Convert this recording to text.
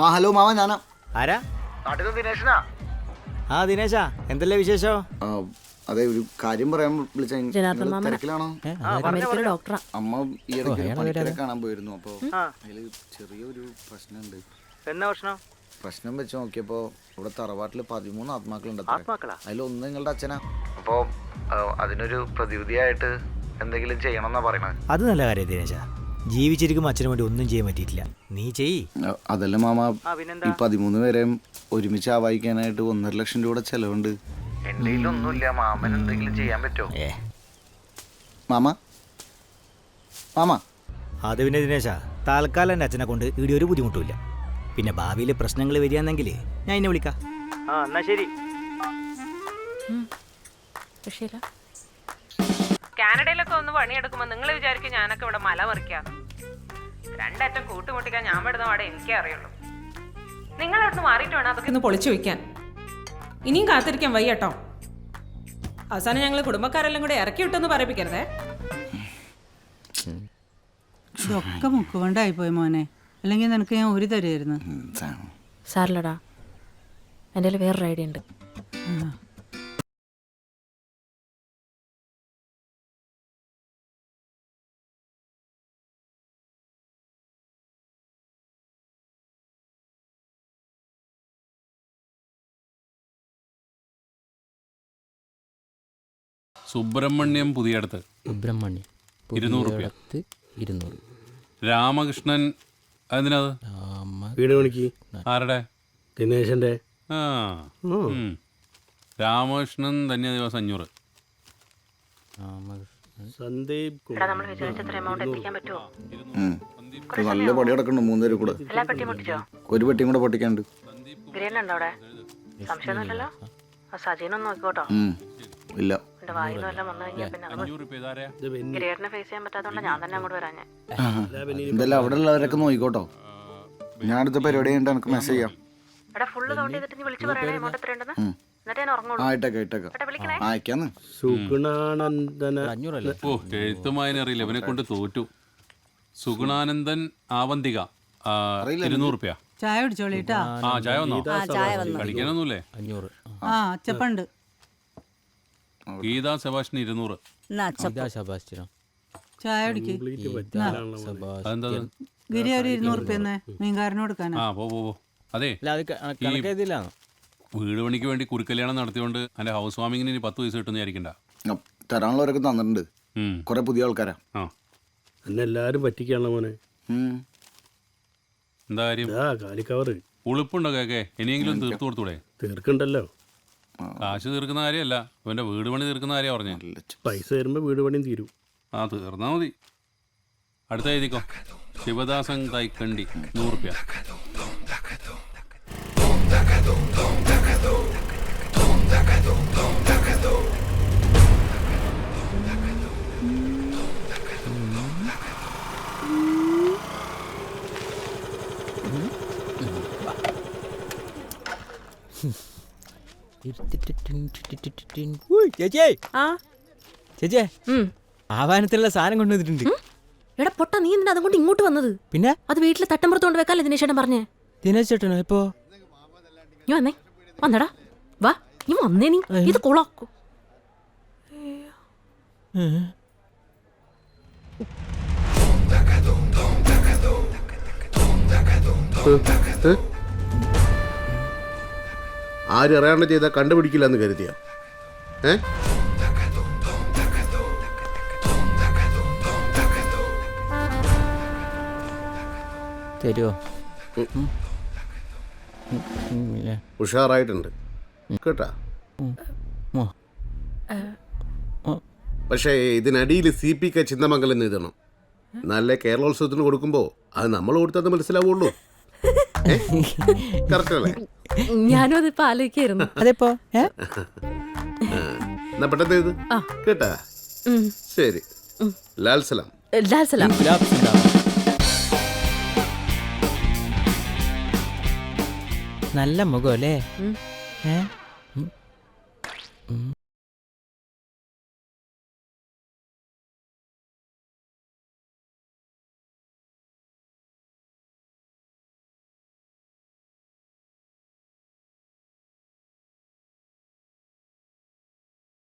ആ hello mama ഞാനാ. ആരാ? നാട്ടിൽ ദിനേശനാ. ആ ദിനേശാ, എന്തല്ലേ വിശേഷം? അതെ, ഒരു കാര്യം പറയാൻ വിളിച്ച. തിരക്കിലാണോ? ഡോക്ടറാ. അമ്മ ഈ ഇടയ്ക്ക് പണിക്കരെ കാണാൻ പോയിരുന്നു. അപ്പൊ അതില് ചെറിയൊരു പ്രശ്നമുണ്ട്. എന്നാ പ്രശ്നം? പ്രശ്നം വെച്ച് നോക്കിയപ്പോ ഇവിടെ തറവാട്ടിൽ 13 ആത്മാക്കളുണ്ട്. അതിലൊന്ന് നിങ്ങളുടെ അച്ഛനാ. അപ്പൊ അതിനൊരു പ്രതിവിധിയായിട്ട് എന്തെങ്കിലും ചെയ്യണമെന്നാ പറയണത്. അത് നല്ല കാര്യം ദിനേശാ. ജീവിച്ചിരിക്കുമ്പോൾ അച്ഛന് വേണ്ടി ഒന്നും ചെയ്യാൻ പറ്റിയിട്ടില്ല. നീ ചെയ്യ്. അതല്ല മാമ, ഈ 13 പേരെയും ഒരുമിച്ച് ആവാഹിക്കാനായിട്ട് 1.5 ലക്ഷം രൂപ ചെലവുണ്ട്. എന്റെ ഒന്നുമില്ല. മാമൻ എന്തെങ്കിലും ചെയ്യാൻ പറ്റുമോ? മാമ മാമ അത് പിന്നെ ദിനേശാ, തൽക്കാലം എൻ്റെ അച്ഛനെ കൊണ്ട് ഇവിടെ ഒരു ബുദ്ധിമുട്ടുമില്ല. പിന്നെ ഭാവിയിൽ പ്രശ്നങ്ങൾ വരികയാണെങ്കിൽ ഞാൻ എന്നെ വിളിക്കാം. എന്നാ ശരി. കാനഡയിലൊക്കെ ഒന്ന് പണിയെടുക്കുമ്പോൾ നിങ്ങൾ വിചാരിക്കും ഞാനൊക്കെ ഇവിടെ മല മറിക്കാം. രണ്ടറ്റം കൂട്ടുമുട്ടിക്കാൻ ഞാൻ പെടുന്ന പാടെ എനിക്കേ അറിയുള്ളൂ. നിങ്ങളവിടുന്ന് മാറിയിട്ട് വേണം അതൊക്കെ ഒന്ന് പൊളിച്ചു വയ്ക്കാൻ. ഇനിയും കാത്തിരിക്കാൻ വയ്യട്ടോ. അവസാനം ഞങ്ങൾ കുടുംബക്കാരെല്ലാം കൂടെ ഇറക്കി വിട്ടെന്ന് പറയിപ്പിക്കരുതേ. ഇതൊക്കെ മുക്കുകൊണ്ടായിപ്പോയി മോനെ, അല്ലെങ്കിൽ നിനക്ക് ഞാൻ ഒരു തരുമായിരുന്നു. സാറിലടാ, എൻ്റെ വേറൊരു ഐഡിയ ഉണ്ട്. സുബ്രഹ്മണ്യം പുതിയടത്ത് 200 രൂപ. രാമകൃഷ്ണൻ അതിനത് വീട് പണിക്ക്. ആരുടെ? ദിനേശന്റെ. ആ രാമകൃഷ്ണൻ ധന്യദിവസം 500. സന്ദീപ് നല്ല പടി കിടക്കുന്നുണ്ട് 3 പേര് കൂടെ. ഒരു പെട്ടിയും കൂടെ പൊട്ടിക്കാണ്ട്. ഇല്ല, എന്തായാലും അവിടെ ഉള്ളവരൊക്കെ നോക്കിക്കോട്ടോ. ഞാൻ അടുത്ത പരിപാടി കഴിഞ്ഞിട്ട് എനിക്ക് മെസ്സേജ് ചെയ്യാം. അയക്കാന്ന്. ഓ, എഴുത്തുമായനെ അറിയില്ല, ഇവനെ കൊണ്ട് തോറ്റു. സുഗുണാനന്ദൻ ആവന്തിക 200 രൂപ. ചായ കുടിച്ചോളിട്ടാ. ആ ചായ വന്നോ? കഴിക്കാനൊന്നുമില്ലേ? 500. ആ അച്ചപ്പണ്ട്. ഗീതാ സെബാസ്റ്റിന് 200. ചായ കുടിക്ക്. അതെന്താ? ഗിരി ഒരു 200 റുപ്യ മീൻകാരന് കൊടുക്കാനാ. ആ പോ. അതെ, വീട് പണിക്ക് വേണ്ടി കുരുക്കല്യാണം നടത്തിയോണ്ട് എന്റെ ഹൗസ് വാമിങ്ങിന് ഇനി 10 പൈസ കിട്ടുന്ന വിചാരിക്കണ്ട. തരാനുള്ളവരൊക്കെ തന്നിട്ടുണ്ട്. കുറെ പുതിയ ആൾക്കാരാ. എന്നെ എല്ലാരും പറ്റിക്കാണല്ലോ മോനെ. എന്താ കാര്യം? കാലിക്കവറ് ഉളുപ്പുണ്ടോ കേക്കെ? ഇനിയെങ്കിലും തീർത്തു കൊടുത്തൂടെ? തീർക്കണ്ടല്ലോ. കാശ് തീർക്കുന്ന കാര്യമല്ല, ഇവന്റെ വീട് പണി തീർക്കുന്ന കാര്യം പറഞ്ഞേ. പൈസ തരുമ്പോ വീട് പണിയും തീരും. ആ തീർന്നാ മതി. അടുത്ത എഴുതിക്കോ. ശിവദാസൻ തൈക്കണ്ടി 100 രൂപ. ചേച്ചേ, ആവാനത്തിലുള്ള സാധനം കൊണ്ടുവന്നിട്ടുണ്ട്. എടാ പൊട്ടാ, നീ എന്തിനാ അതുകൊണ്ട് ഇങ്ങോട്ട് വന്നത്? പിന്നെ അത് വീട്ടിൽ തട്ടമ്പുറത്ത് കൊണ്ട് വെക്കാല്ലേ ദിനേശേട്ടൻ പറഞ്ഞേ. ദിനേശ് ചേട്ടനോ? ഇപ്പോ നീ വന്നേ, വന്നടാ, വാ, നീ വന്നേ. നീ ഇത് കൊളാക്കോ? ആരും അറിയാണ്ട് ചെയ്താൽ കണ്ടുപിടിക്കില്ല എന്ന് കരുതിയ തരുമോ? ഉഷാറായിട്ടുണ്ട് കേട്ടാ. പക്ഷേ ഇതിനടിയിൽ CPK ചിന്നമംഗലം എന്ന് എഴുതണം. നല്ല കേരളോത്സവത്തിന് കൊടുക്കുമ്പോ അത് നമ്മൾ കൊടുത്തത് മനസ്സിലാവുള്ളൂ. കറക്റ്റ് അല്ലേ? ഞാനും അതിപ്പോ ആലോചിക്കായിരുന്നു. അതെപ്പോ പെട്ടെന്ന് എഴുത് കേട്ടാ. ശരി. ലാൽ സലാം. ലാൽ സലാം. നല്ല മുഖം അല്ലേ?